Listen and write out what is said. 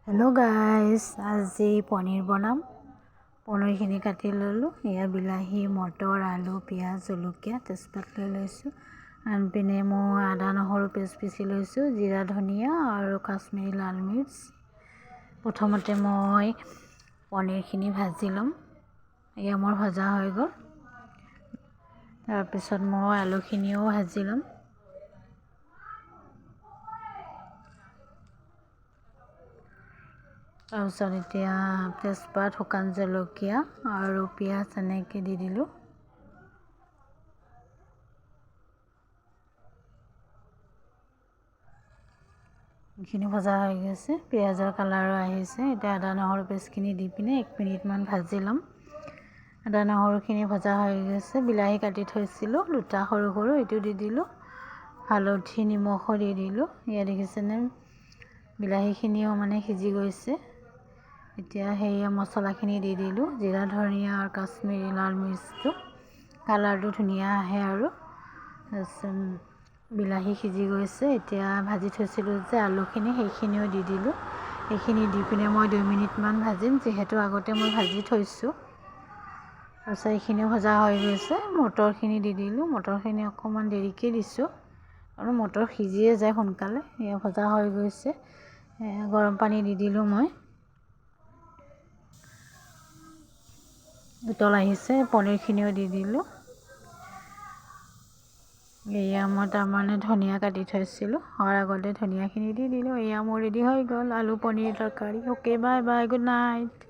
Hello guys, আজি পনীৰ বনাম। পনীৰখিনি কাটি ললোঁ। এয়া বিলাহী, মটৰ, আলু, পিঁয়াজ, জলকীয়া, তেজপাত লৈ লৈছোঁ। আনপিনে মই আদা নহৰু পেষ্ট পিচি লৈছোঁ, জিৰা ধনিয়া আৰু কাশ্মীৰী লাল মিৰ্চ। প্ৰথমতে মই পনীৰখিনি ভাজি ল'ম। এয়া মোৰ ভজা হৈ গ'ল। তাৰপিছত মই আলুখিনিও ভাজি ল'ম। তাৰপিছত এতিয়া তেজপাত, শুকান জলকীয়া আৰু পিঁয়াজ এনেকৈ দি দিলোঁ। এইখিনি ভজা হৈ গৈছে, পিঁয়াজৰ কালাৰো আহিছে। এতিয়া আদা নহৰু পেষ্টখিনি দি পিনে 1 মিনিটমান ভাজি ল'ম। আদা নহৰুখিনি ভজা হৈ গৈছে। বিলাহী কাটি থৈছিলোঁ 2টা সৰু সৰু, এইটো দি দিলোঁ। হালধি নিমখো দি দিলোঁ। এয়া দেখিছেনে, বিলাহীখিনিও সিজি গৈছে। এতিয়া সেয়া মছলাখিনি দি দিলোঁ, জিৰা ধনিয়া আৰু কাশ্মীৰী লাল মিৰ্চটো। কালাৰটো ধুনীয়া আহে আৰু। তাৰপিছত বিলাহী সিজি গৈছে। এতিয়া ভাজি থৈছিলোঁ যে আলুখিনি, সেইখিনিও দি দিলোঁ। এইখিনি দি পিনে মই 2 মিনিটমান ভাজিম, যিহেতু আগতে মই ভাজি থৈছোঁ। তাৰপিছত এইখিনিও ভজা হৈ গৈছে। মটৰখিনি দি দিলোঁ। মটৰখিনি অকণমান দেৰিকৈ দিছোঁ, আৰু মটৰ সিজিয়ে যায় সোনকালে। এয়া ভজা হৈ গৈছে। গৰম পানী দি দিলোঁ মই। উতল আহিছে, পনীৰখিনিও দি দিলোঁ। এয়া মই ধনিয়া কাটি থৈছিলোঁ, হোৱাৰ আগতে ধনিয়াখিনি দি দিলোঁ। এয়া মোৰ ৰেডি হৈ গ'ল আলু পনীৰ তৰকাৰী। Okay, bye bye, good night.